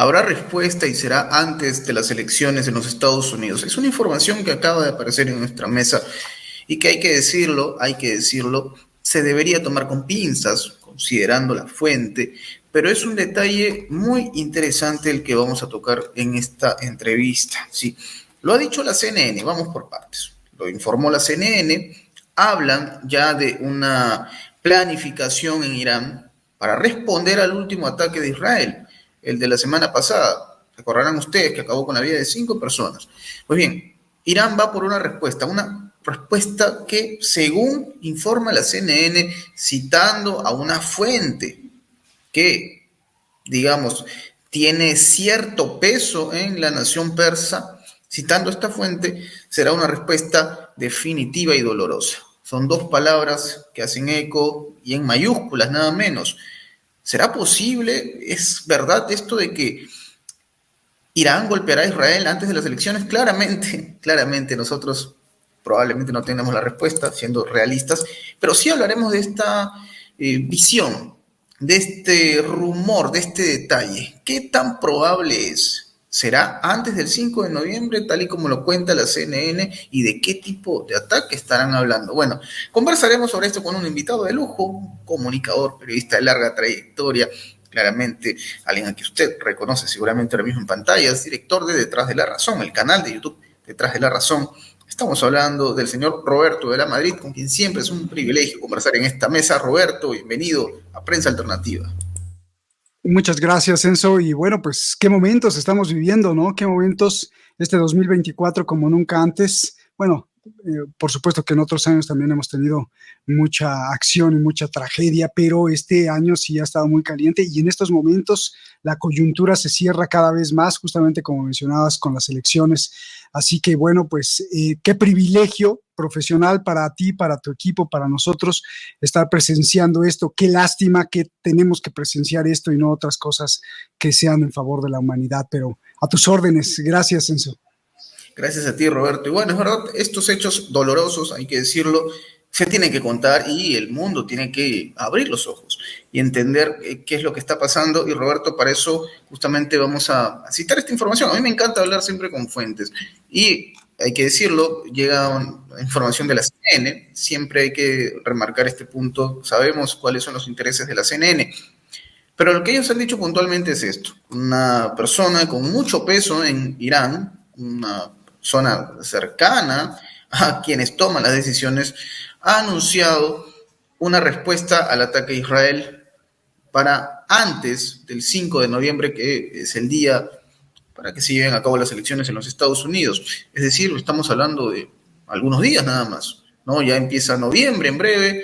¿Habrá respuesta y será antes de las elecciones en los Estados Unidos? Es una información que acaba de aparecer en nuestra mesa y que hay que decirlo, se debería tomar con pinzas, considerando la fuente, pero es un detalle muy interesante el que vamos a tocar en esta entrevista. Sí, lo ha dicho la CNN, vamos por partes. Lo informó la CNN, hablan ya de una planificación en Irán para responder al último ataque de Israel, el de la semana pasada. Recordarán ustedes que acabó con la vida de 5 personas. Pues bien, Irán va por una respuesta que, según informa la CNN, citando a una fuente que, digamos, tiene cierto peso en la nación persa, citando esta fuente, será una respuesta definitiva y dolorosa. Son dos palabras que hacen eco y en mayúsculas, nada menos. ¿Será posible? ¿Es verdad esto de que Irán golpeará a Israel antes de las elecciones? Claramente, claramente nosotros probablemente no tenemos la respuesta, siendo realistas, pero sí hablaremos de esta visión, de este rumor, de este detalle. ¿Qué tan probable es? ¿Será antes del 5 de noviembre, tal y como lo cuenta la CNN? ¿Y de qué tipo de ataque estarán hablando? Bueno, conversaremos sobre esto con un invitado de lujo, un comunicador, periodista de larga trayectoria, claramente alguien a que usted reconoce seguramente ahora mismo en pantalla, es director de Detrás de la Razón, el canal de YouTube Detrás de la Razón. Estamos hablando del señor Roberto de la Madrid, con quien siempre es un privilegio conversar en esta mesa. Roberto, bienvenido a Prensa Alternativa. Muchas gracias, Enzo. Y bueno, pues qué momentos estamos viviendo, ¿no? Qué momentos este 2024 como nunca antes. Bueno, por supuesto que en otros años también hemos tenido mucha acción y mucha tragedia, pero este año sí ha estado muy caliente y en estos momentos la coyuntura se cierra cada vez más, justamente como mencionabas, con las elecciones. Así que bueno, pues qué privilegio profesional para ti, para tu equipo, para nosotros estar presenciando esto. Qué lástima que tenemos que presenciar esto y no otras cosas que sean en favor de la humanidad, pero a tus órdenes. Gracias, Enzo. Gracias a ti, Roberto. Y bueno, es verdad, estos hechos dolorosos, hay que decirlo, se tienen que contar y el mundo tiene que abrir los ojos y entender qué es lo que está pasando. Y Roberto, para eso justamente vamos a citar esta información. A mí me encanta hablar siempre con fuentes y hay que decirlo, llega información de la CNN, siempre hay que remarcar este punto, sabemos cuáles son los intereses de la CNN. Pero lo que ellos han dicho puntualmente es esto: una persona con mucho peso en Irán, una zona cercana a quienes toman las decisiones, ha anunciado una respuesta al ataque a Israel para antes del 5 de noviembre, que es el día para que se lleven a cabo las elecciones en los Estados Unidos. Es decir, estamos hablando de algunos días nada más, ¿no? Ya empieza noviembre en breve,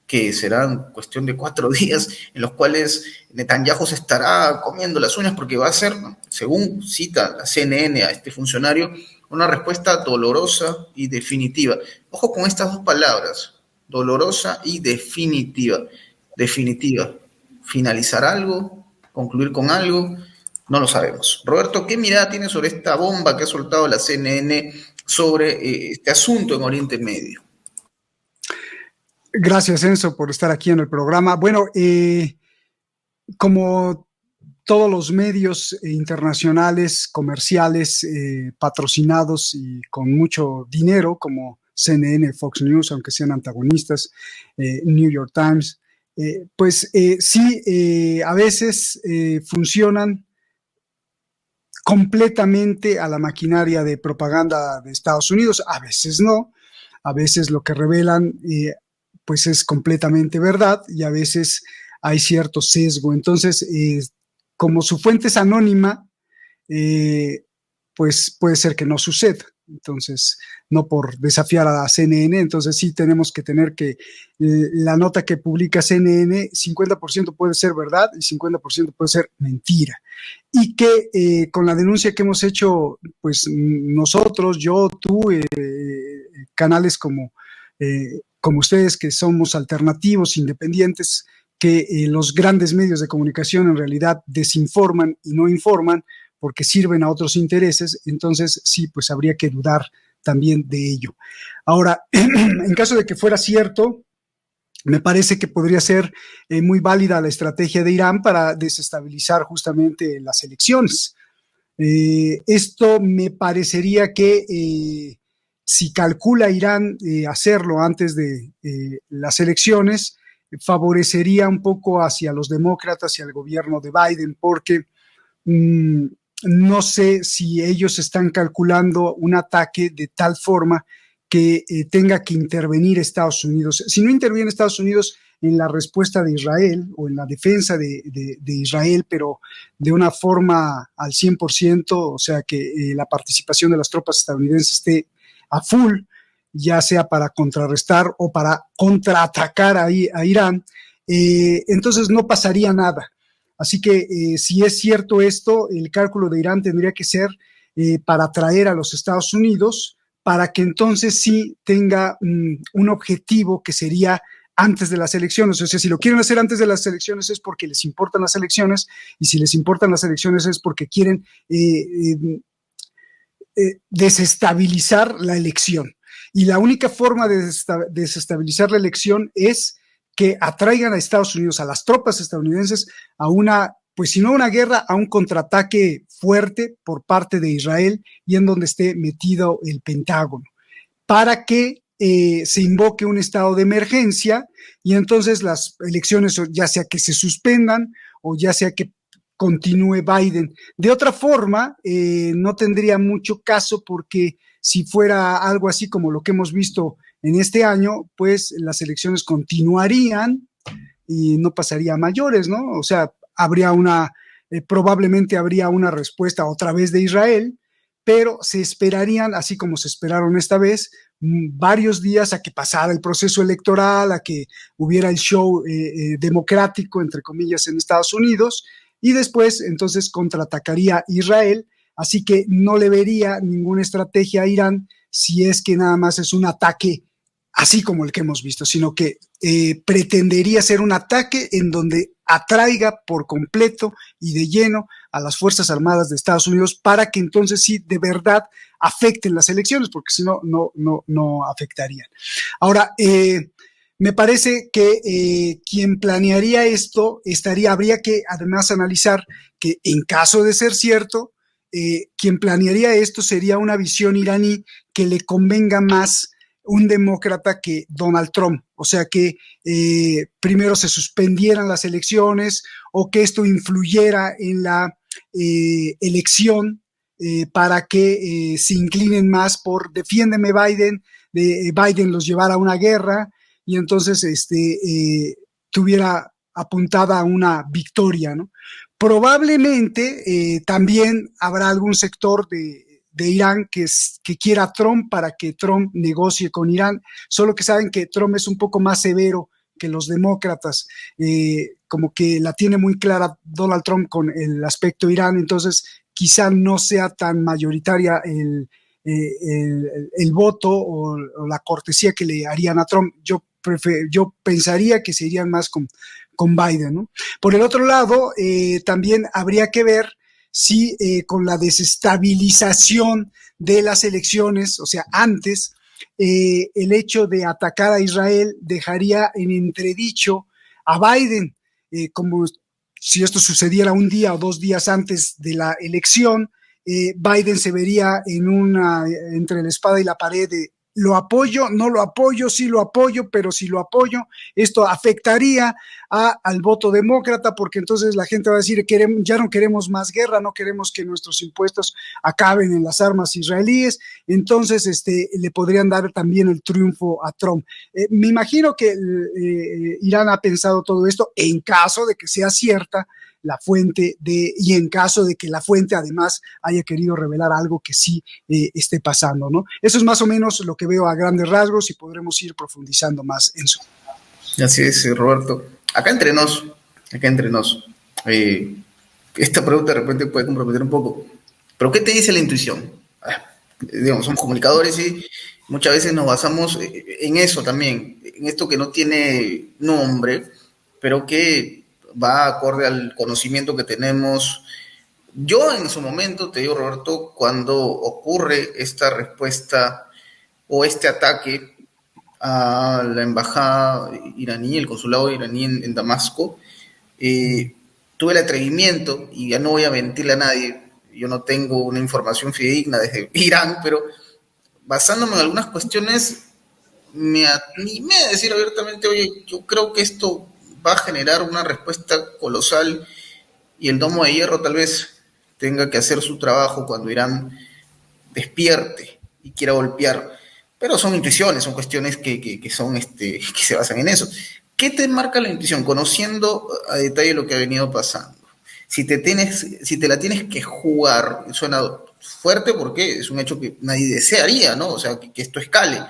que serán cuestión de 4 días en los cuales Netanyahu se estará comiendo las uñas porque va a ser, según cita la CNN a este funcionario, una respuesta dolorosa y definitiva. Ojo con estas dos palabras, dolorosa y definitiva. Definitiva. ¿Finalizar algo? ¿Concluir con algo? No lo sabemos. Roberto, ¿qué mirada tienes sobre esta bomba que ha soltado la CNN sobre este asunto en Oriente Medio? Gracias, Enzo, por estar aquí en el programa. Bueno, como todos los medios internacionales, comerciales, patrocinados y con mucho dinero, como CNN, Fox News, aunque sean antagonistas, New York Times, pues sí, a veces funcionan completamente a la maquinaria de propaganda de Estados Unidos, a veces no, a veces lo que revelan pues es completamente verdad y a veces hay cierto sesgo. Entonces, como su fuente es anónima, pues puede ser que no suceda. Entonces, no por desafiar a la CNN, entonces sí tenemos que tener que la nota que publica CNN, 50% puede ser verdad y 50% puede ser mentira. Y que con la denuncia que hemos hecho, pues nosotros, yo, tú, canales como ustedes, que somos alternativos, independientes, que los grandes medios de comunicación en realidad desinforman y no informan porque sirven a otros intereses, entonces sí, pues habría que dudar también de ello. Ahora, en caso de que fuera cierto, Me parece que podría ser muy válida la estrategia de Irán para desestabilizar justamente las elecciones. Esto me parecería que si calcula Irán hacerlo antes de las elecciones, favorecería un poco hacia los demócratas y al gobierno de Biden, porque mmm, no sé si ellos están calculando un ataque de tal forma que tenga que intervenir Estados Unidos. Si no interviene Estados Unidos en la respuesta de Israel o en la defensa de Israel, pero de una forma al 100%, o sea, que la participación de las tropas estadounidenses esté a full, ya sea para contrarrestar o para contraatacar a Irán, entonces no pasaría nada. Así que si es cierto esto, el cálculo de Irán tendría que ser para atraer a los Estados Unidos, para que entonces sí tenga un objetivo que sería antes de las elecciones. O sea, si lo quieren hacer antes de las elecciones es porque les importan las elecciones, y si les importan las elecciones es porque quieren desestabilizar la elección. Y la única forma de desestabilizar la elección es que atraigan a Estados Unidos, a las tropas estadounidenses, a una, pues si no una guerra, a un contraataque fuerte por parte de Israel y en donde esté metido el Pentágono, para que se invoque un estado de emergencia y entonces las elecciones ya sea que se suspendan o ya sea que continúe Biden. De otra forma, no tendría mucho caso porque si fuera algo así como lo que hemos visto en este año, pues las elecciones continuarían y no pasaría a mayores, ¿no? O sea, habría probablemente habría una respuesta otra vez de Israel, pero se esperarían, así como se esperaron esta vez, varios días a que pasara el proceso electoral, a que hubiera el show democrático, entre comillas, en Estados Unidos, y después entonces contraatacaría Israel, así que no le vería ninguna estrategia a Irán si es que nada más es un ataque así como el que hemos visto, sino que pretendería ser un ataque en donde atraiga por completo y de lleno a las Fuerzas Armadas de Estados Unidos para que entonces sí de verdad afecten las elecciones, porque si no, no afectarían. Ahora, me parece que quien planearía esto habría que además analizar que en caso de ser cierto, quien planearía esto sería una visión iraní que le convenga más un demócrata que Donald Trump, o sea que primero se suspendieran las elecciones o que esto influyera en la elección para que se inclinen más por defiéndeme Biden, Biden los llevara a una guerra y entonces tuviera apuntada a una victoria, ¿no? Probablemente también habrá algún sector de Irán que quiera a Trump para que Trump negocie con Irán, solo que saben que Trump es un poco más severo que los demócratas, como que la tiene muy clara Donald Trump con el aspecto Irán, entonces quizá no sea tan mayoritaria el voto o la cortesía que le harían a Trump. Yo pensaría que se irían más con Biden, ¿no? Por el otro lado, también habría que ver si con la desestabilización de las elecciones, o sea, antes, el hecho de atacar a Israel dejaría en entredicho a Biden, como si esto sucediera un día o 2 días antes de la elección, Biden se vería entre la espada y la pared de lo apoyo, no lo apoyo, sí lo apoyo, pero si lo apoyo, esto afectaría al voto demócrata, porque entonces la gente va a decir, ya no queremos más guerra, no queremos que nuestros impuestos acaben en las armas israelíes, entonces le podrían dar también el triunfo a Trump. Me imagino que Irán ha pensado todo esto en caso de que sea cierta la fuente y en caso de que la fuente además haya querido revelar algo que sí esté pasando, ¿no? Eso es más o menos lo que veo a grandes rasgos y podremos ir profundizando más en eso. Así es, Roberto. Acá entre nos, eh, esta pregunta de repente puede comprometer un poco, pero ¿qué te dice la intuición? Digamos, somos comunicadores y muchas veces nos basamos en eso también, en esto que no tiene nombre, pero que va acorde al conocimiento que tenemos. Yo en su momento, te digo Roberto, cuando ocurre esta respuesta o este ataque a la embajada iraní, el consulado iraní en Damasco. Eh, Tuve el atrevimiento, y ya no voy a mentirle a nadie, yo no tengo una información fidedigna desde Irán, pero basándome en algunas cuestiones, me animé a decir abiertamente, oye, yo creo que esto va a generar una respuesta colosal y el domo de hierro tal vez tenga que hacer su trabajo cuando Irán despierte y quiera golpear. Pero son intuiciones, son cuestiones que son, que se basan en eso. ¿Qué te marca la intuición? Conociendo a detalle lo que ha venido pasando. Si te la tienes que jugar, suena fuerte porque es un hecho que nadie desearía, ¿no? O sea, que esto escale.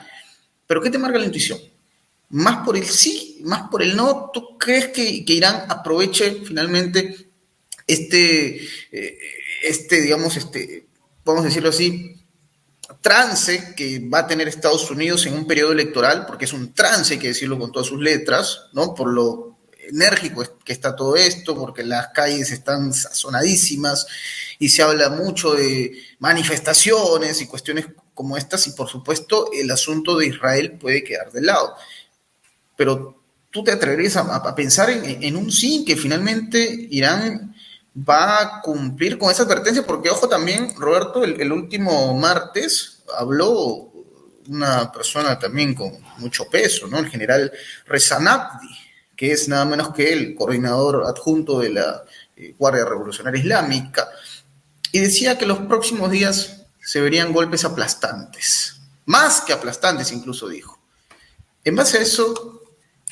Pero ¿qué te marca la intuición? ¿Más por el sí, más por el no? ¿Tú crees que Irán aproveche finalmente este, eh, digamos, vamos a decirlo así, trance que va a tener Estados Unidos en un periodo electoral, porque es un trance, hay que decirlo con todas sus letras, ¿no? Por lo enérgico que está todo esto, porque las calles están sazonadísimas y se habla mucho de manifestaciones y cuestiones como estas, y por supuesto el asunto de Israel puede quedar de lado. Pero tú te atreverías a pensar en un sí, que finalmente Irán va a cumplir con esa advertencia, porque ojo también, Roberto, el último martes habló una persona también con mucho peso, ¿no? El general Reza Nabdi, que es nada menos que el coordinador adjunto de la Guardia Revolucionaria Islámica, y decía que los próximos días se verían golpes aplastantes, más que aplastantes incluso dijo. En base a eso,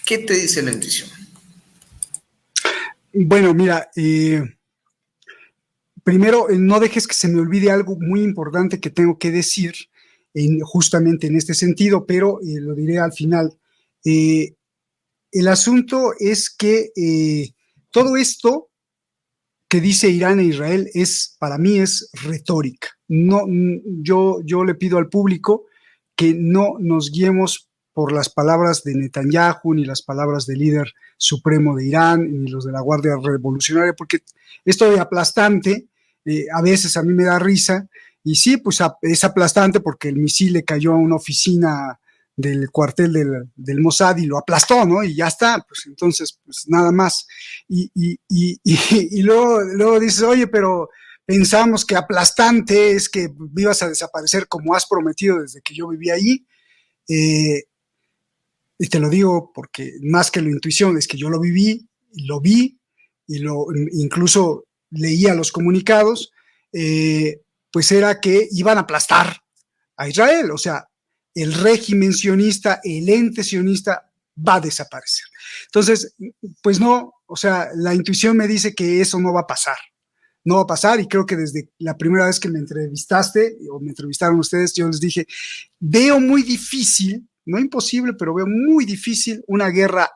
¿qué te dice la intuición? Bueno, mira, primero, no dejes que se me olvide algo muy importante que tengo que decir justamente en este sentido, pero lo diré al final. Eh, el asunto es que todo esto que dice Irán e Israel para mí es retórica. No, yo le pido al público que no nos guiemos por las palabras de Netanyahu, ni las palabras del líder supremo de Irán, ni los de la Guardia Revolucionaria, porque esto de aplastante, a veces a mí me da risa, y sí, pues es aplastante porque el misil le cayó a una oficina del cuartel del Mossad y lo aplastó, ¿no? Y ya está, pues entonces, pues nada más. Y luego dices, oye, pero pensamos que aplastante es que ibas a desaparecer como has prometido desde que yo viví ahí. Eh, y te lo digo porque más que la intuición, es que yo lo viví, lo vi, y incluso leía los comunicados, pues era que iban a aplastar a Israel, o sea, el régimen sionista, el ente sionista va a desaparecer. Entonces, pues no, o sea, la intuición me dice que eso no va a pasar. No va a pasar, y creo que desde la primera vez que me entrevistaste o me entrevistaron ustedes, yo les dije, veo muy difícil, no imposible, pero veo muy difícil una guerra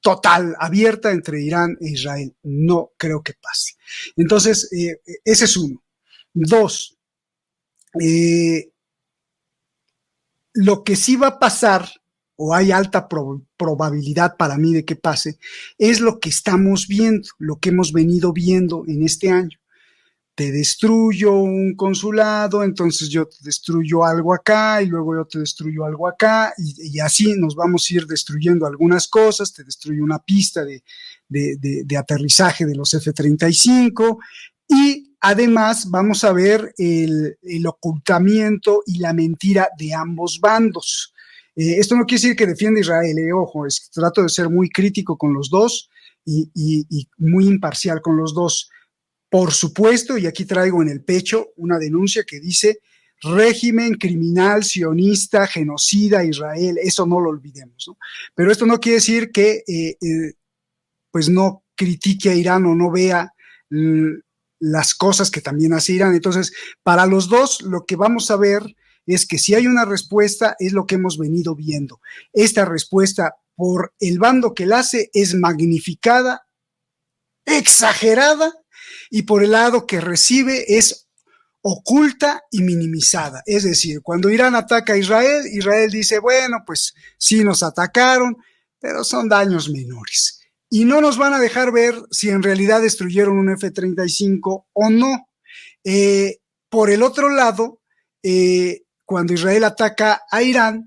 total, abierta entre Irán e Israel. No creo que pase. Entonces, ese es uno. Dos, lo que sí va a pasar, o hay alta probabilidad para mí de que pase, es lo que estamos viendo, lo que hemos venido viendo en este año. Te destruyo un consulado, entonces yo te destruyo algo acá y luego yo te destruyo algo acá y así nos vamos a ir destruyendo algunas cosas, te destruyo una pista de aterrizaje de los F-35 y además vamos a ver el ocultamiento y la mentira de ambos bandos. Esto no quiere decir que defienda a Israel, ojo, trato de ser muy crítico con los dos y muy imparcial con los dos. Por supuesto, y aquí traigo en el pecho una denuncia que dice régimen criminal, sionista, genocida, Israel, eso no lo olvidemos, ¿no? Pero esto no quiere decir que pues no critique a Irán o no vea las cosas que también hace Irán. Entonces, para los dos, lo que vamos a ver es que si hay una respuesta, es lo que hemos venido viendo. Esta respuesta por el bando que la hace es magnificada, exagerada, y por el lado que recibe es oculta y minimizada. Es decir, cuando Irán ataca a Israel, Israel dice, bueno, pues sí nos atacaron, pero son daños menores. Y no nos van a dejar ver si en realidad destruyeron un F-35 o no. Por el otro lado, cuando Israel ataca a Irán,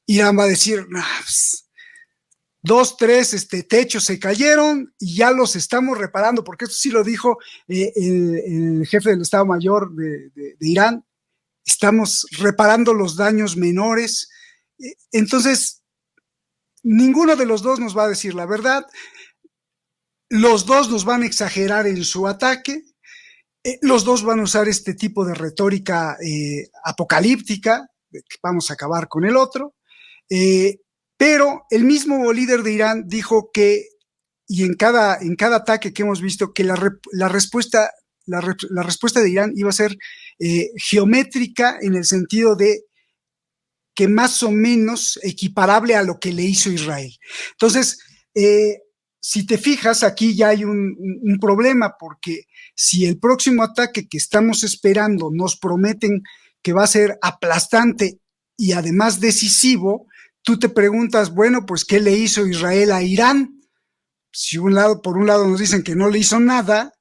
Irán va a decir, nah, pues, 2, 3 techos se cayeron y ya los estamos reparando, porque esto sí lo dijo el jefe del Estado Mayor de Irán, estamos reparando los daños menores. Entonces, ninguno de los dos nos va a decir la verdad, los dos nos van a exagerar en su ataque, los dos van a usar este tipo de retórica apocalíptica, de que vamos a acabar con el otro, pero el mismo líder de Irán dijo que, y en cada ataque que hemos visto, que la respuesta de Irán iba a ser geométrica en el sentido de que más o menos equiparable a lo que le hizo Israel. Entonces, si te fijas, aquí ya hay un problema, porque si el próximo ataque que estamos esperando nos prometen que va a ser aplastante y además decisivo, tú te preguntas, bueno, pues, ¿qué le hizo Israel a Irán? Si por un lado nos dicen que no le hizo nada,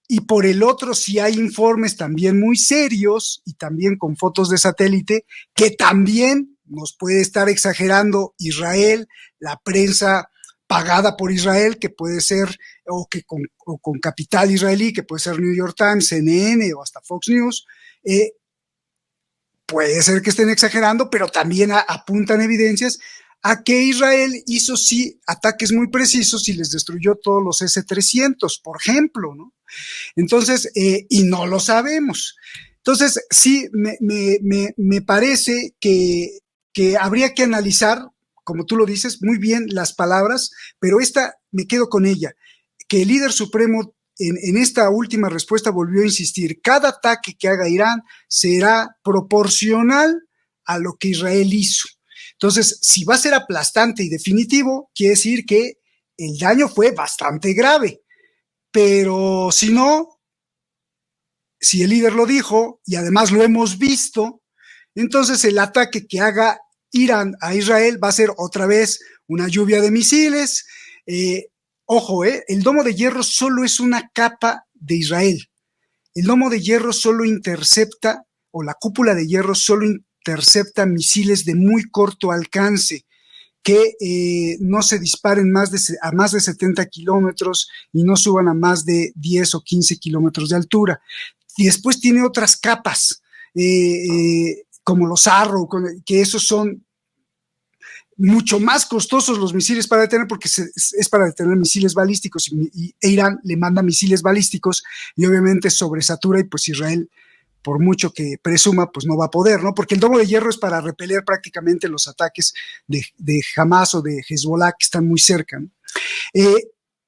y por el otro sí hay informes también muy serios y también con fotos de satélite que también nos puede estar exagerando Israel, la prensa pagada por Israel, que puede ser, o con capital israelí, que puede ser New York Times, CNN o hasta Fox News, puede ser que estén exagerando, pero también apuntan evidencias a que Israel hizo sí ataques muy precisos y les destruyó todos los S-300, por ejemplo, ¿no? Entonces, y no lo sabemos. Entonces, sí, me parece que habría que analizar, como tú lo dices, muy bien las palabras, pero esta me quedo con ella, que el líder supremo en esta última respuesta volvió a insistir, cada ataque que haga Irán será proporcional a lo que Israel hizo. Entonces, si va a ser aplastante y definitivo, quiere decir que el daño fue bastante grave. Pero si no, si el líder lo dijo y además lo hemos visto, entonces el ataque que haga Irán a Israel va a ser otra vez una lluvia de misiles. Ojo, el domo de hierro solo es una capa de Israel. El domo de hierro solo intercepta, o la cúpula de hierro solo intercepta misiles de muy corto alcance, que no se disparen a más de 70 kilómetros y no suban a más de 10 o 15 kilómetros de altura. Y después tiene otras capas, como los Arrow, que esos son mucho más costosos los misiles para detener, porque es para detener misiles balísticos, y Irán le manda misiles balísticos y obviamente sobresatura, y pues Israel, por mucho que presuma, pues no va a poder, ¿no? Porque el domo de hierro es para repeler prácticamente los ataques de Hamas o de Hezbollah, que están muy cerca, ¿no?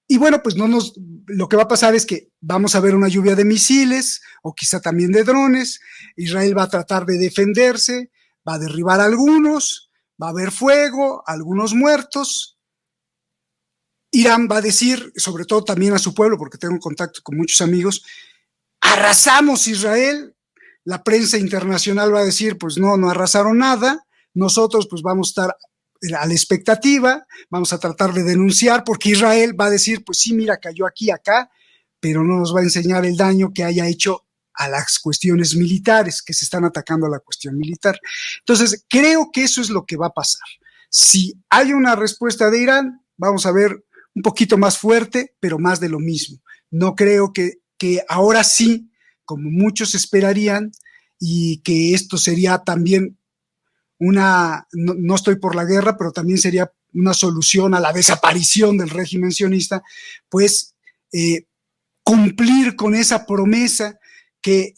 Y bueno, pues lo que va a pasar es que vamos a ver una lluvia de misiles, o quizá también de drones. Israel va a tratar de defenderse, va a derribar a algunos, va a haber fuego, algunos muertos. Irán va a decir, sobre todo también a su pueblo, porque tengo contacto con muchos amigos, arrasamos Israel. La prensa internacional va a decir, pues no arrasaron nada, nosotros pues vamos a estar a la expectativa, vamos a tratar de denunciar, porque Israel va a decir, pues sí, mira, cayó aquí, acá, pero no nos va a enseñar el daño que haya hecho a las cuestiones militares, que se están atacando a la cuestión militar. Entonces, creo que eso es lo que va a pasar. Si hay una respuesta de Irán, vamos a ver un poquito más fuerte, pero más de lo mismo. No creo que ahora sí, como muchos esperarían, y que esto sería también no estoy por la guerra, pero también sería una solución a la desaparición del régimen sionista, pues cumplir con esa promesa que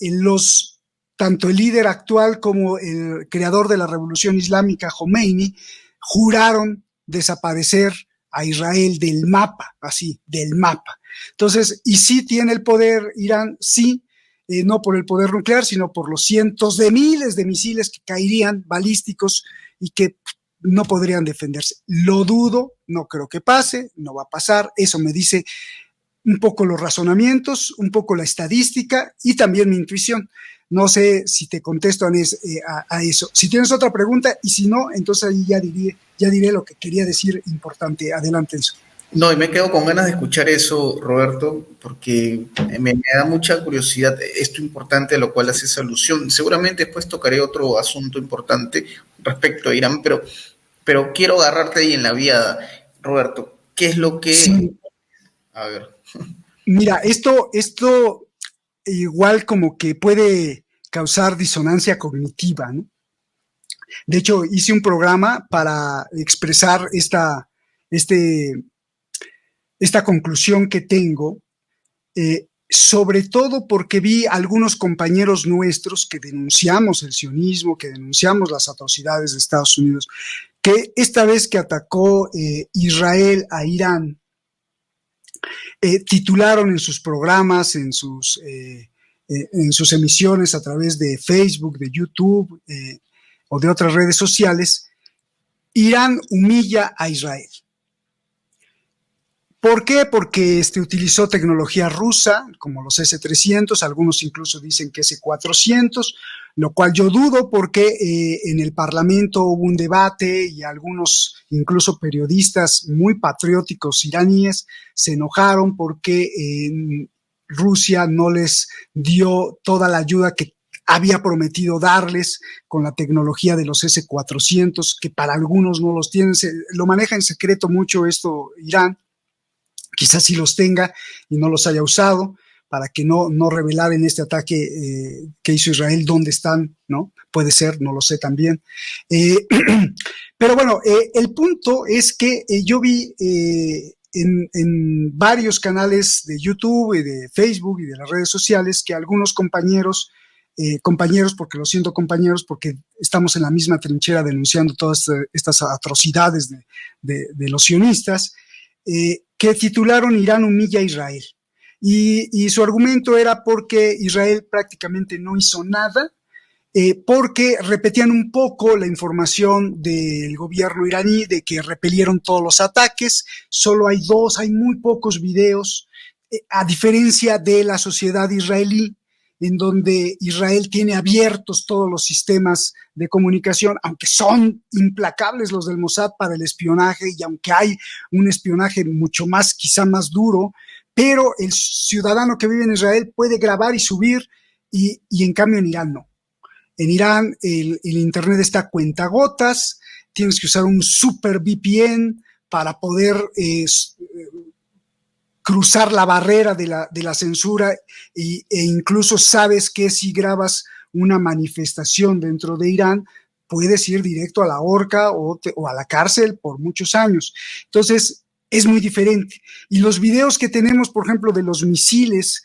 tanto el líder actual como el creador de la revolución islámica, Khomeini, juraron desaparecer a Israel del mapa, así, del mapa. Entonces, y sí tiene el poder Irán, sí, no por el poder nuclear, sino por los cientos de miles de misiles que caerían balísticos y que no podrían defenderse. Lo dudo, no creo que pase, no va a pasar, eso me dice un poco los razonamientos, un poco la estadística y también mi intuición. No sé si te contesto a eso. Si tienes otra pregunta, y si no, entonces ahí ya diré lo que quería decir importante. Adelante, Enzo. No, y me quedo con ganas de escuchar eso, Roberto, porque me da mucha curiosidad esto importante a lo cual haces alusión. Seguramente después tocaré otro asunto importante respecto a Irán, pero Pero quiero agarrarte ahí en la vía, Roberto. ¿Qué es lo que... Sí, A ver. mira, esto igual como que puede causar disonancia cognitiva, ¿no? De hecho, hice un programa para expresar este, esta conclusión que tengo, sobre todo porque vi algunos compañeros nuestros que denunciamos el sionismo, que denunciamos las atrocidades de Estados Unidos, que esta vez que atacó Israel a Irán, titularon en sus programas, en sus emisiones a través de Facebook, de YouTube o de otras redes sociales, Irán humilla a Israel. ¿Por qué? Porque utilizó tecnología rusa, como los S-300, algunos incluso dicen que S-400, lo cual yo dudo porque en el Parlamento hubo un debate y algunos, incluso periodistas muy patrióticos iraníes, se enojaron porque Rusia no les dio toda la ayuda que había prometido darles con la tecnología de los S-400, que para algunos no los tienen, lo maneja en secreto mucho esto Irán. Quizás sí los tenga y no los haya usado para que no revelar en este ataque que hizo Israel dónde están, ¿no? Puede ser, no lo sé también. Pero bueno, el punto es que yo vi en varios canales de YouTube y de Facebook y de las redes sociales que algunos compañeros, porque lo siento compañeros, porque estamos en la misma trinchera denunciando todas estas atrocidades de los sionistas, que titularon Irán humilla a Israel. Y su argumento era porque Israel prácticamente no hizo nada, porque repetían un poco la información del gobierno iraní de que repelieron todos los ataques, solo hay muy pocos videos, a diferencia de la sociedad israelí, en donde Israel tiene abiertos todos los sistemas de comunicación, aunque son implacables los del Mossad para el espionaje y aunque hay un espionaje mucho más, quizá más duro, pero el ciudadano que vive en Israel puede grabar y subir y en cambio en Irán no. En Irán el internet está a cuentagotas, tienes que usar un super VPN para poder cruzar la barrera de la censura e incluso sabes que si grabas una manifestación dentro de Irán, puedes ir directo a la horca o a la cárcel por muchos años. Entonces, es muy diferente. Y los videos que tenemos, por ejemplo, de los misiles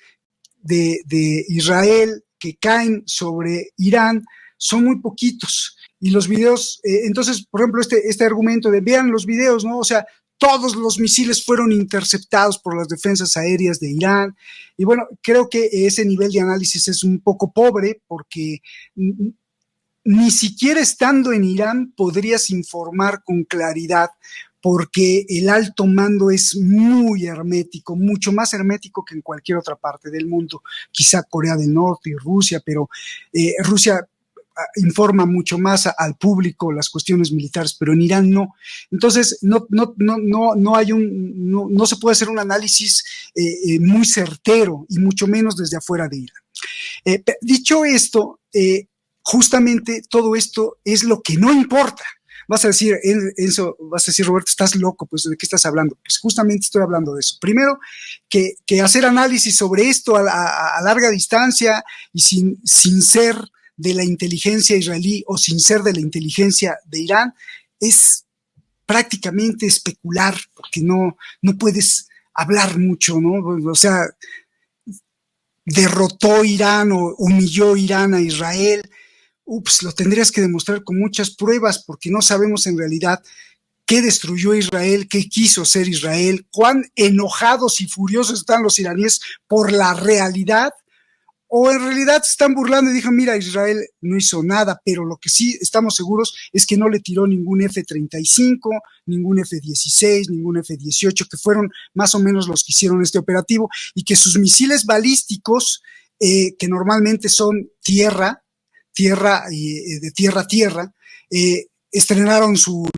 de Israel que caen sobre Irán, son muy poquitos. Y los videos, entonces, por ejemplo, este argumento de vean los videos, ¿no? O sea, todos los misiles fueron interceptados por las defensas aéreas de Irán. Y bueno, creo que ese nivel de análisis es un poco pobre porque ni siquiera estando en Irán podrías informar con claridad porque el alto mando es muy hermético, mucho más hermético que en cualquier otra parte del mundo, quizá Corea del Norte y Rusia, pero Rusia informa mucho más al público las cuestiones militares, pero en Irán no. Entonces, no se puede hacer un análisis muy certero y mucho menos desde afuera de Irán. Dicho esto, justamente todo esto es lo que no importa. Vas a decir, Enzo, vas a decir, Roberto, estás loco, pues ¿de qué estás hablando? Pues justamente estoy hablando de eso. Primero, que hacer análisis sobre esto a larga distancia y sin ser de la inteligencia israelí o sin ser de la inteligencia de Irán es prácticamente especular, porque no puedes hablar mucho, ¿no? O sea, derrotó Irán o humilló Irán a Israel. Lo tendrías que demostrar con muchas pruebas porque no sabemos en realidad qué destruyó Israel, qué quiso ser Israel, cuán enojados y furiosos están los iraníes por la realidad, o en realidad se están burlando y dijeron, mira, Israel no hizo nada, pero lo que sí estamos seguros es que no le tiró ningún F-35, ningún F-16, ningún F-18, que fueron más o menos los que hicieron este operativo, y que sus misiles balísticos, que normalmente son de tierra a tierra, estrenaron su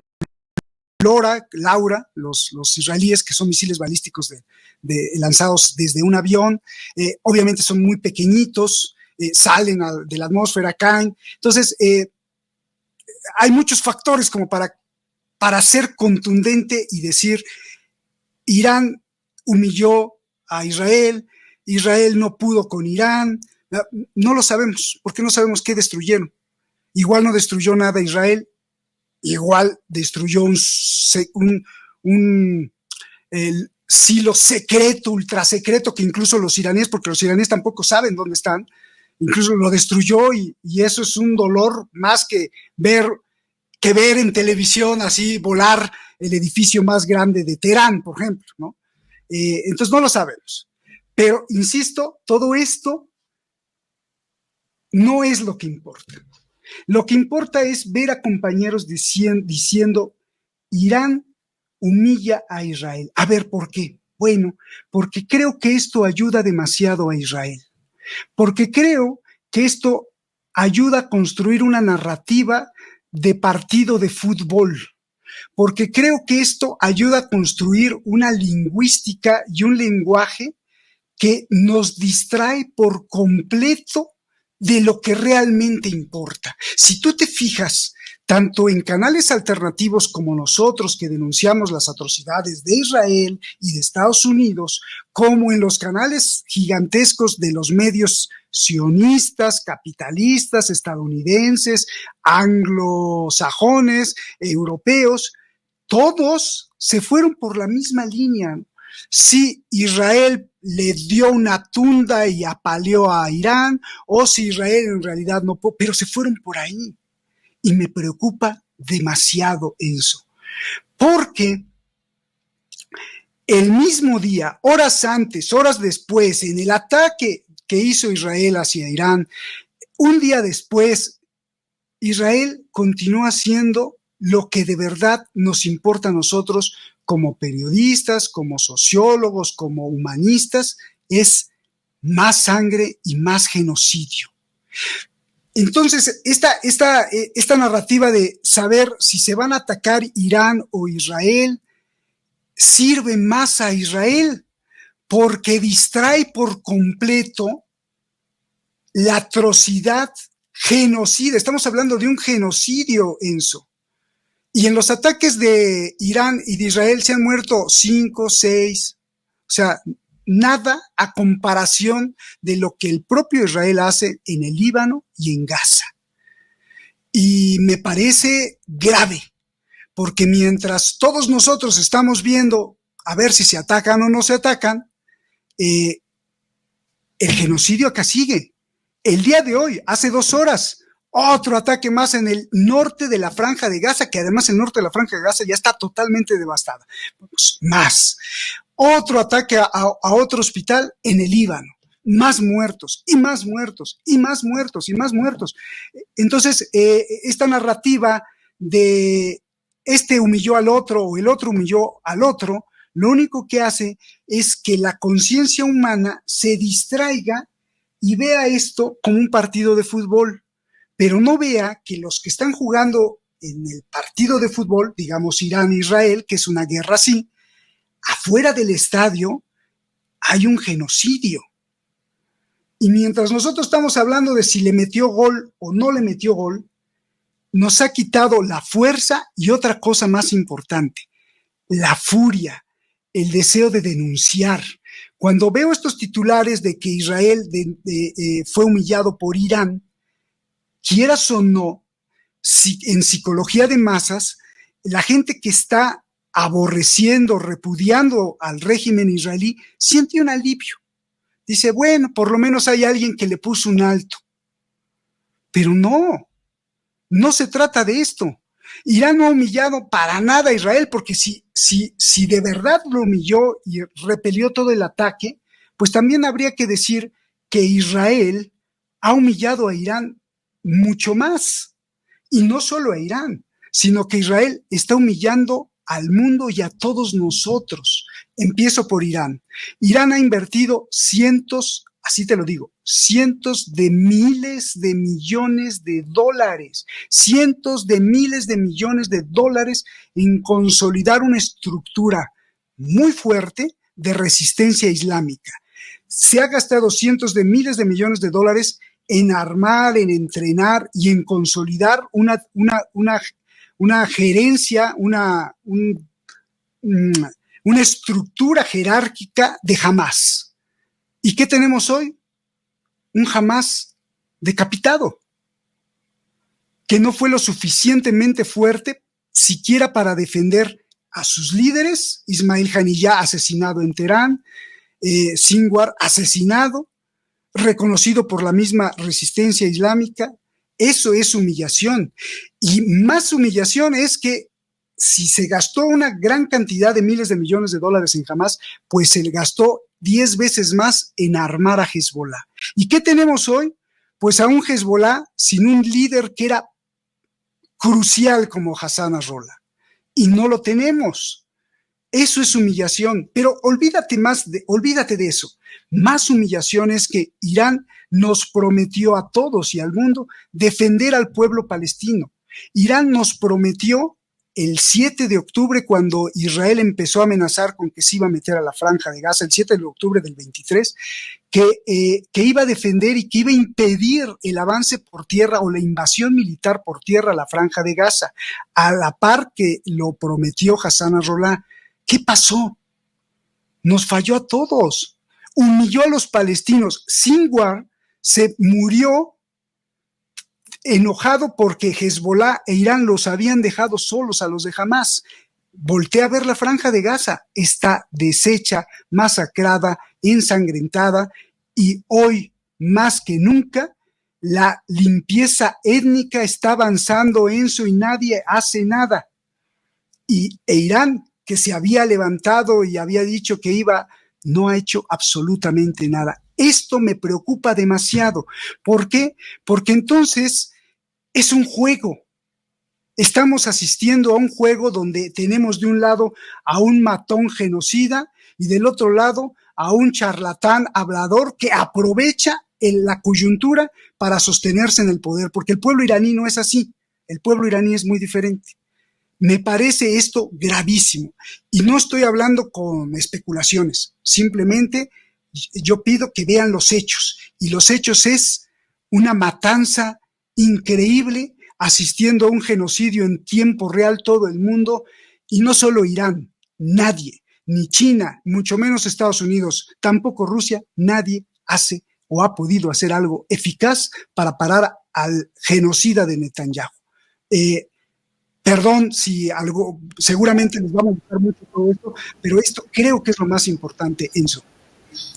Laura, los israelíes, que son misiles balísticos lanzados desde un avión, obviamente son muy pequeñitos, salen de la atmósfera, caen. Entonces, hay muchos factores como para para ser contundente y decir, Irán humilló a Israel, Israel no pudo con Irán? No lo sabemos, porque no sabemos qué destruyeron. Igual no destruyó nada Israel, igual destruyó el silo secreto, ultrasecreto, que incluso los iraníes, porque los iraníes tampoco saben dónde están, incluso lo destruyó, y eso es un dolor más que ver en televisión así volar el edificio más grande de Teherán, por ejemplo, ¿no? Entonces no lo sabemos. Pero, insisto, todo esto no es lo que importa. Lo que importa es ver a compañeros diciendo, Irán humilla a Israel. A ver, ¿por qué? Bueno, porque creo que esto ayuda demasiado a Israel. Porque creo que esto ayuda a construir una narrativa de partido de fútbol. Porque creo que esto ayuda a construir una lingüística y un lenguaje que nos distrae por completo de lo que realmente importa. Si tú te fijas, tanto en canales alternativos como nosotros que denunciamos las atrocidades de Israel y de Estados Unidos, como en los canales gigantescos de los medios sionistas, capitalistas, estadounidenses, anglosajones, europeos, todos se fueron por la misma línea. Si Israel le dio una tunda y apaleó a Irán, o si Israel en realidad no pudo, pero se fueron por ahí. Y me preocupa demasiado eso, porque el mismo día, horas antes, horas después, en el ataque que hizo Israel hacia Irán, un día después, Israel continúa haciendo lo que de verdad nos importa a nosotros como periodistas, como sociólogos, como humanistas, es más sangre y más genocidio. Entonces, esta narrativa de saber si se van a atacar Irán o Israel sirve más a Israel porque distrae por completo la atrocidad genocida. Estamos hablando de un genocidio, Enzo. Y en los ataques de Irán y de Israel se han muerto 5, 6, o sea, nada a comparación de lo que el propio Israel hace en el Líbano y en Gaza. Y me parece grave, porque mientras todos nosotros estamos viendo a ver si se atacan o no se atacan, el genocidio acá sigue. El día de hoy, hace 2 horas, otro ataque más en el norte de la Franja de Gaza, que además el norte de la Franja de Gaza ya está totalmente devastada. Pues más. Otro ataque a otro hospital en el Líbano. Más muertos, y más muertos, y más muertos, y más muertos. Entonces, esta narrativa de este humilló al otro o el otro humilló al otro, lo único que hace es que la conciencia humana se distraiga y vea esto como un partido de fútbol, pero no vea que los que están jugando en el partido de fútbol, digamos Irán-Israel, que es una guerra así, afuera del estadio hay un genocidio. Y mientras nosotros estamos hablando de si le metió gol o no le metió gol, nos ha quitado la fuerza y otra cosa más importante, la furia, el deseo de denunciar. Cuando veo estos titulares de que Israel fue humillado por Irán, quieras o no, en psicología de masas, la gente que está aborreciendo, repudiando al régimen israelí, siente un alivio. Dice, bueno, por lo menos hay alguien que le puso un alto. Pero no se trata de esto. Irán no ha humillado para nada a Israel, porque si de verdad lo humilló y repelió todo el ataque, pues también habría que decir que Israel ha humillado a Irán mucho más. Y no solo a Irán, sino que Israel está humillando al mundo y a todos nosotros. Empiezo por Irán. Irán ha invertido cientos, así te lo digo, cientos de miles de millones de dólares, cientos de miles de millones de dólares en consolidar una estructura muy fuerte de resistencia islámica. Se ha gastado cientos de miles de millones de dólares en armar, en entrenar y en consolidar una gerencia, una estructura jerárquica de Hamás. ¿Y qué tenemos hoy? Un Hamás decapitado, que no fue lo suficientemente fuerte siquiera para defender a sus líderes. Ismail Haniyeh asesinado en Teherán, Sinwar asesinado, reconocido por la misma resistencia islámica. Eso es humillación. Y más humillación es que si se gastó una gran cantidad de miles de millones de dólares en Hamás, pues se gastó 10 veces más en armar a Hezbollah. ¿Y qué tenemos hoy? Pues a un Hezbollah sin un líder que era crucial como Hassan Nasrallah. Y no lo tenemos. Eso es humillación. Pero olvídate de eso. Más humillación es que Irán nos prometió a todos y al mundo defender al pueblo palestino. Irán nos prometió el 7 de octubre, cuando Israel empezó a amenazar con que se iba a meter a la Franja de Gaza, el 7 de octubre del 23, que iba a defender y que iba a impedir el avance por tierra o la invasión militar por tierra a la Franja de Gaza, a la par que lo prometió Hassan Nasrallah. ¿Qué pasó? Nos falló a todos. Humilló a los palestinos. Sinwar se murió enojado porque Hezbollah e Irán los habían dejado solos a los de Hamás. Voltea a ver la Franja de Gaza. Está deshecha, masacrada, ensangrentada, y hoy, más que nunca, la limpieza étnica está avanzando, Enzo, y nadie hace nada. E Irán, que se había levantado y había dicho que iba, no ha hecho absolutamente nada. Esto me preocupa demasiado. ¿Por qué? Porque entonces es un juego. Estamos asistiendo a un juego donde tenemos de un lado a un matón genocida y del otro lado a un charlatán hablador que aprovecha la coyuntura para sostenerse en el poder, porque el pueblo iraní no es así. El pueblo iraní es muy diferente. Me parece esto gravísimo, y no estoy hablando con especulaciones, simplemente yo pido que vean los hechos, y los hechos es una matanza increíble, asistiendo a un genocidio en tiempo real todo el mundo, y no solo Irán, nadie, ni China, mucho menos Estados Unidos, tampoco Rusia, nadie hace o ha podido hacer algo eficaz para parar al genocida de Netanyahu. Perdón si algo, seguramente nos va a molestar mucho todo esto, pero esto creo que es lo más importante, Enzo.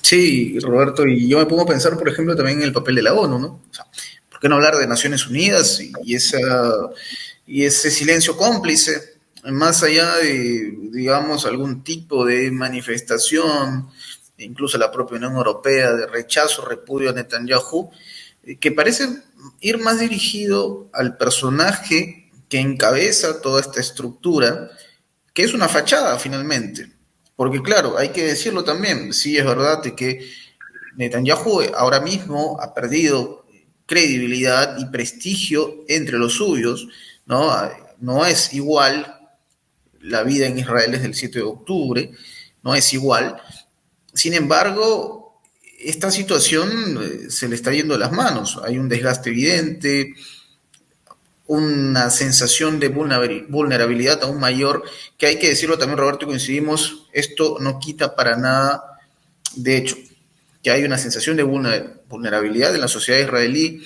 Sí, Roberto, y yo me pongo a pensar, por ejemplo, también en el papel de la ONU, ¿no? O sea, ¿por qué no hablar de Naciones Unidas y ese silencio cómplice, más allá de, digamos, algún tipo de manifestación, incluso la propia Unión Europea, de rechazo, repudio a Netanyahu, que parece ir más dirigido al personaje que encabeza toda esta estructura, que es una fachada finalmente? Porque claro, hay que decirlo también, sí es verdad que Netanyahu ahora mismo ha perdido credibilidad y prestigio entre los suyos, ¿no? No es igual la vida en Israel desde el 7 de octubre, no es igual. Sin embargo, esta situación se le está yendo de las manos, hay un desgaste evidente, una sensación de vulnerabilidad aún mayor, que hay que decirlo también, Roberto, y coincidimos, esto no quita para nada, de hecho, que hay una sensación de vulnerabilidad en la sociedad israelí,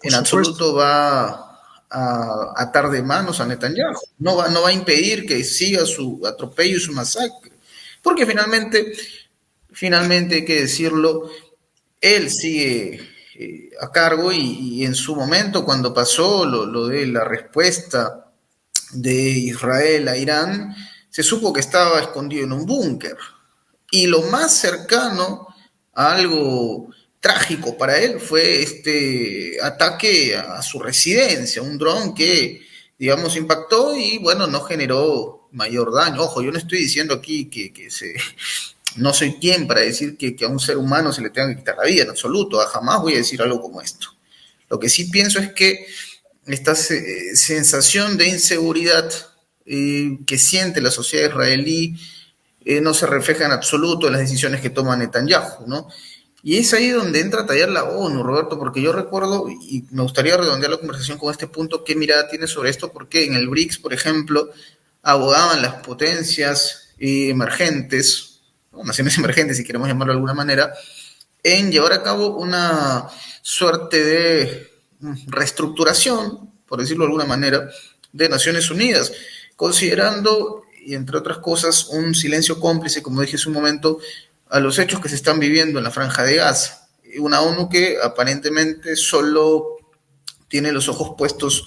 en absoluto va a atar de manos a Netanyahu, no va a impedir que siga su atropello y su masacre, porque finalmente hay que decirlo, él sigue a cargo y en su momento cuando pasó lo de la respuesta de Israel a Irán, se supo que estaba escondido en un búnker. Y lo más cercano a algo trágico para él fue este ataque a su residencia, un dron que, digamos, impactó y, bueno, no generó mayor daño. Ojo, yo no estoy diciendo aquí que se... No soy quien para decir que a un ser humano se le tenga que quitar la vida, en absoluto, jamás voy a decir algo como esto. Lo que sí pienso es que esta sensación de inseguridad que siente la sociedad israelí no se refleja en absoluto en las decisiones que toma Netanyahu, ¿no? Y es ahí donde entra a tallar la ONU, Roberto, porque yo recuerdo, y me gustaría redondear la conversación con este punto, qué mirada tiene sobre esto, porque en el BRICS, por ejemplo, abogaban las potencias emergentes, o naciones emergentes, si queremos llamarlo de alguna manera, en llevar a cabo una suerte de reestructuración, por decirlo de alguna manera, de Naciones Unidas, considerando, y entre otras cosas, un silencio cómplice, como dije hace un momento, a los hechos que se están viviendo en la Franja de Gaza. Una ONU que aparentemente solo tiene los ojos puestos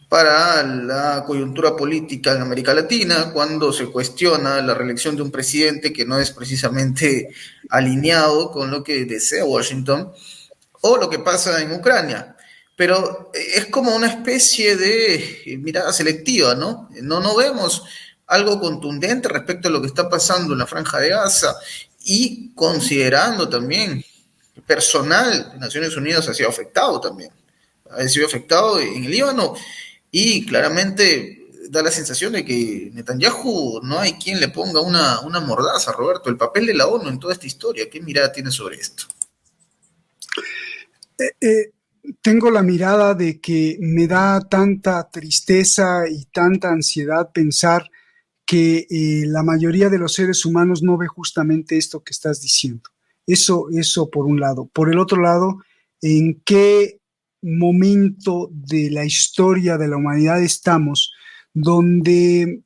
para la coyuntura política en América Latina, cuando se cuestiona la reelección de un presidente que no es precisamente alineado con lo que desea Washington, o lo que pasa en Ucrania. Pero es como una especie de mirada selectiva, ¿no? No vemos algo contundente respecto a lo que está pasando en la Franja de Gaza y considerando también personal de Naciones Unidas ha sido afectado también. Ha sido afectado en el Líbano y claramente da la sensación de que Netanyahu no hay quien le ponga una mordaza, Roberto. El papel de la ONU en toda esta historia, ¿qué mirada tiene sobre esto? Tengo la mirada de que me da tanta tristeza y tanta ansiedad pensar que la mayoría de los seres humanos no ve justamente esto que estás diciendo. Eso por un lado. Por el otro lado, ¿en qué momento de la historia de la humanidad estamos donde,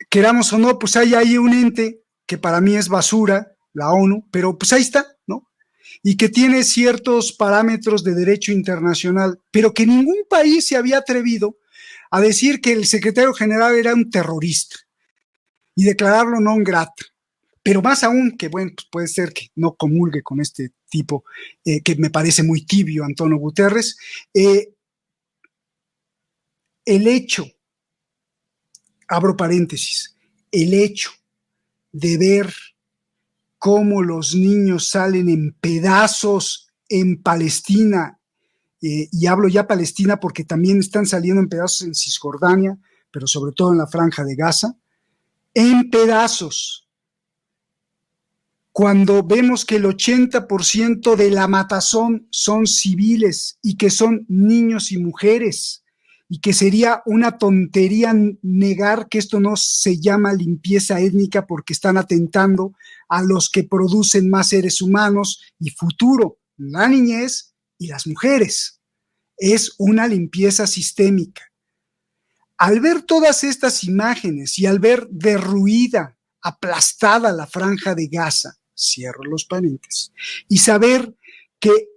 queramos o no, pues hay ahí un ente que para mí es basura, la ONU, pero pues ahí está, ¿no? Y que tiene ciertos parámetros de derecho internacional, pero que ningún país se había atrevido a decir que el secretario general era un terrorista y declararlo non grata. Pero más aún que, bueno, pues puede ser que no comulgue con este tipo, que me parece muy tibio, Antonio Guterres, el hecho, abro paréntesis, el hecho de ver cómo los niños salen en pedazos en Palestina, y hablo ya Palestina porque también están saliendo en pedazos en Cisjordania, pero sobre todo en la Franja de Gaza, en pedazos. Cuando vemos que el 80% de la matazón son civiles y que son niños y mujeres, y que sería una tontería negar que esto no se llama limpieza étnica porque están atentando a los que producen más seres humanos y futuro, la niñez y las mujeres. Es una limpieza sistémica. Al ver todas estas imágenes y al ver derruida, aplastada la Franja de Gaza, cierro los paréntesis, y saber que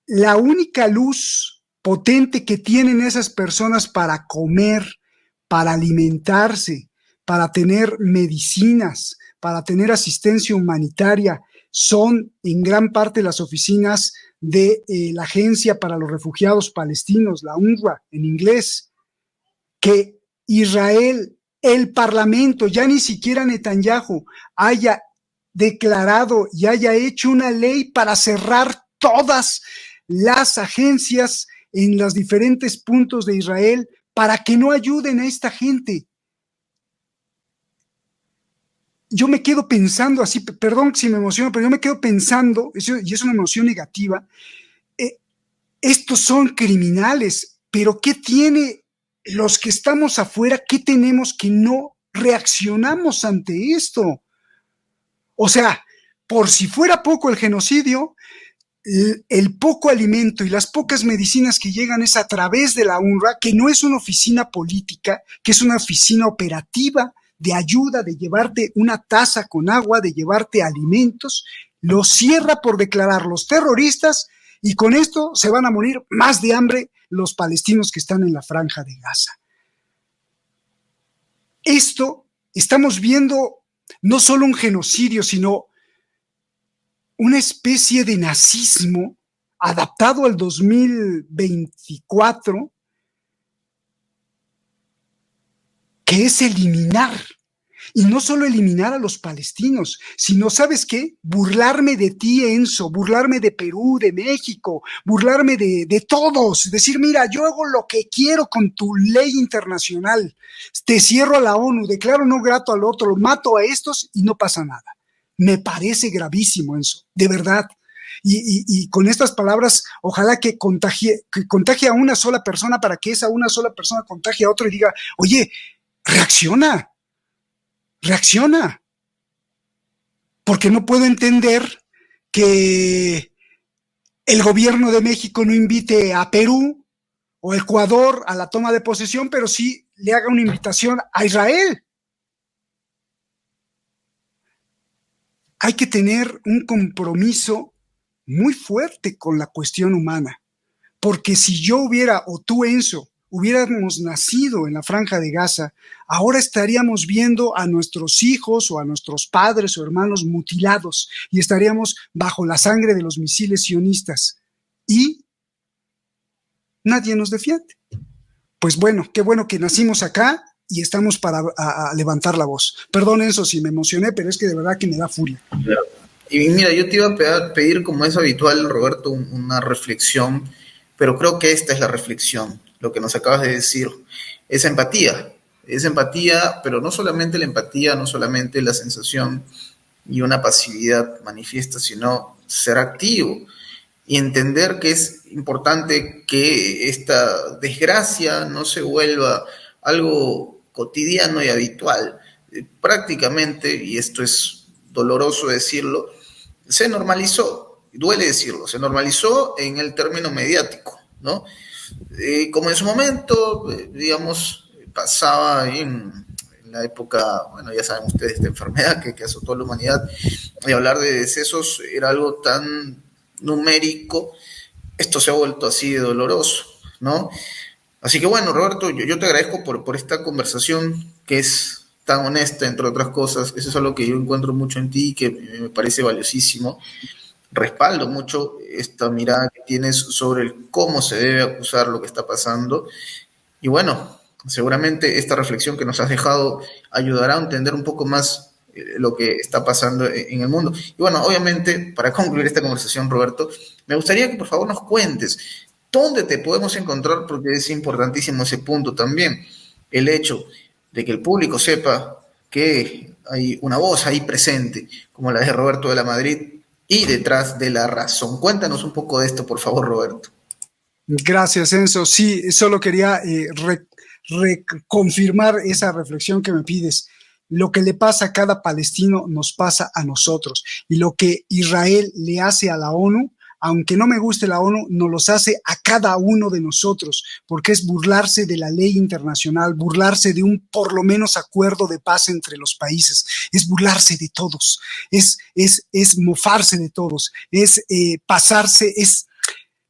la única luz potente que tienen esas personas para comer, para alimentarse, para tener medicinas, para tener asistencia humanitaria, son en gran parte las oficinas de la Agencia para los Refugiados Palestinos, la UNRWA en inglés, que Israel, el Parlamento, ya ni siquiera Netanyahu, haya declarado y haya hecho una ley para cerrar todas las agencias en los diferentes puntos de Israel para que no ayuden a esta gente. Yo me quedo pensando así, perdón si me emociono, pero yo me quedo pensando, y es una emoción negativa, estos son criminales, pero ¿qué tiene los que estamos afuera? ¿Qué tenemos que no reaccionamos ante esto? O sea, por si fuera poco el genocidio, el poco alimento y las pocas medicinas que llegan es a través de la UNRWA, que no es una oficina política, que es una oficina operativa de ayuda, de llevarte una taza con agua, de llevarte alimentos, lo cierra por declararlos terroristas y con esto se van a morir más de hambre los palestinos que están en la Franja de Gaza. Esto estamos viendo no solo un genocidio, sino una especie de nazismo adaptado al 2024, que es eliminar, y no solo eliminar a los palestinos, sino, ¿sabes qué? Burlarme de ti, Enzo, burlarme de Perú, de México, burlarme de todos, decir, mira, yo hago lo que quiero con tu ley internacional, te cierro a la ONU, declaro no grato al otro, mato a estos y no pasa nada. Me parece gravísimo, Enzo, de verdad. Y con estas palabras, ojalá que contagie a una sola persona para que esa una sola persona contagie a otro y diga, oye, reacciona, reacciona. Porque no puedo entender que el gobierno de México no invite a Perú o Ecuador a la toma de posesión, pero sí le haga una invitación a Israel. Hay que tener un compromiso muy fuerte con la cuestión humana, porque si yo hubiera, o tú, Enzo, hubiéramos nacido en la Franja de Gaza, ahora estaríamos viendo a nuestros hijos o a nuestros padres o hermanos mutilados y estaríamos bajo la sangre de los misiles sionistas y nadie nos defiende. Pues bueno, qué bueno que nacimos acá y estamos para levantar la voz. Perdón, Enzo, si me emocioné, pero es que de verdad que me da furia. Y mira, yo te iba a pedir, como es habitual, Roberto, una reflexión, pero creo que esta es la reflexión, lo que nos acabas de decir, es empatía, pero no solamente la empatía, no solamente la sensación y una pasividad manifiesta, sino ser activo y entender que es importante que esta desgracia no se vuelva algo cotidiano y habitual. Prácticamente, y esto es doloroso decirlo, se normalizó, duele decirlo, se normalizó en el término mediático, ¿no? Como en su momento, digamos, pasaba en la época, bueno, ya saben ustedes, esta enfermedad que azotó a la humanidad, y hablar de decesos era algo tan numérico, esto se ha vuelto así de doloroso, ¿no? Así que bueno, Roberto, yo te agradezco por esta conversación que es tan honesta, entre otras cosas. Eso es algo que yo encuentro mucho en ti y que me parece valiosísimo. Respaldo mucho esta mirada que tienes sobre el cómo se debe acusar lo que está pasando. Y bueno, seguramente esta reflexión que nos has dejado ayudará a entender un poco más lo que está pasando en el mundo. Y bueno, obviamente, para concluir esta conversación, Roberto, me gustaría que por favor nos cuentes dónde te podemos encontrar, porque es importantísimo ese punto también, el hecho de que el público sepa que hay una voz ahí presente, como la de Roberto de la Madrid, y detrás de la razón. Cuéntanos un poco de esto, por favor, Roberto. Gracias, Enzo. Sí, solo quería reconfirmar esa reflexión que me pides. Lo que le pasa a cada palestino nos pasa a nosotros. Y lo que Israel le hace a la ONU, aunque no me guste la ONU, nos los hace a cada uno de nosotros, porque es burlarse de la ley internacional, burlarse de un por lo menos acuerdo de paz entre los países, es burlarse de todos, es mofarse de todos, es pasarse, es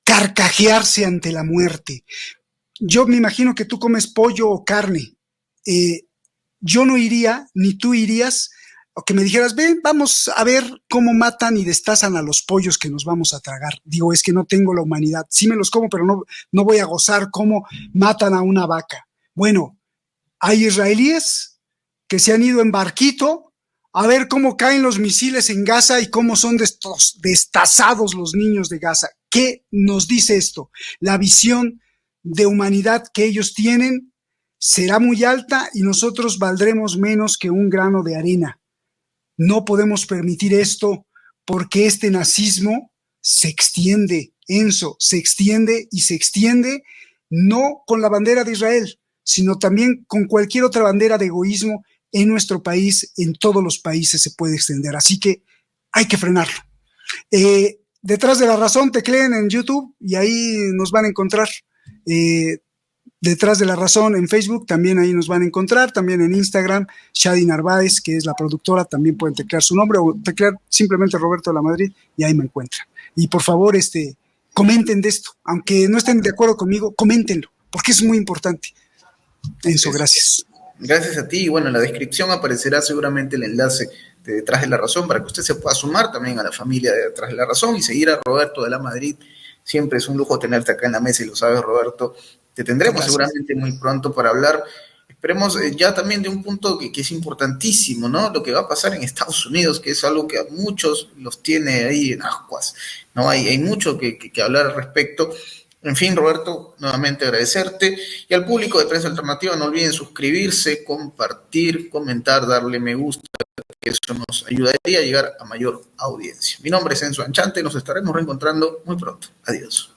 carcajearse ante la muerte. Yo me imagino que tú comes pollo o carne. Yo no iría, ni tú irías, o que me dijeras, ven, vamos a ver cómo matan y destazan a los pollos que nos vamos a tragar. Digo, es que no tengo la humanidad. Sí me los como, pero no voy a gozar cómo matan a una vaca. Bueno, hay israelíes que se han ido en barquito a ver cómo caen los misiles en Gaza y cómo son destazados los niños de Gaza. ¿Qué nos dice esto? La visión de humanidad que ellos tienen será muy alta y nosotros valdremos menos que un grano de arena. No podemos permitir esto porque este nazismo se extiende, Enzo, se extiende y se extiende no con la bandera de Israel, sino también con cualquier otra bandera de egoísmo en nuestro país, en todos los países se puede extender. Así que hay que frenarlo. Detrás de la razón, tecleen en YouTube y ahí nos van a encontrar. Detrás de la razón en Facebook, también ahí nos van a encontrar, también en Instagram, Shadi Narváez, que es la productora, también pueden teclear su nombre o teclear simplemente Roberto de la Madrid y ahí me encuentran. Y por favor, comenten de esto, aunque no estén de acuerdo conmigo, coméntenlo, porque es muy importante. Enzo, gracias. Gracias a ti. Y bueno, en la descripción aparecerá seguramente el enlace de Detrás de la Razón para que usted se pueda sumar también a la familia de Detrás de la Razón y seguir a Roberto de la Madrid. Siempre es un lujo tenerte acá en la mesa y lo sabes, Roberto. Te tendremos Gracias. Seguramente muy pronto para hablar. Esperemos ya también de un punto que es importantísimo, ¿no? Lo que va a pasar en Estados Unidos, que es algo que a muchos los tiene ahí en ascuas, ¿no? Hay mucho que hablar al respecto. En fin, Roberto, nuevamente agradecerte. Y al público de Prensa Alternativa, no olviden suscribirse, compartir, comentar, darle me gusta que eso nos ayudaría a llegar a mayor audiencia. Mi nombre es Enzo Anchante, nos estaremos reencontrando muy pronto. Adiós.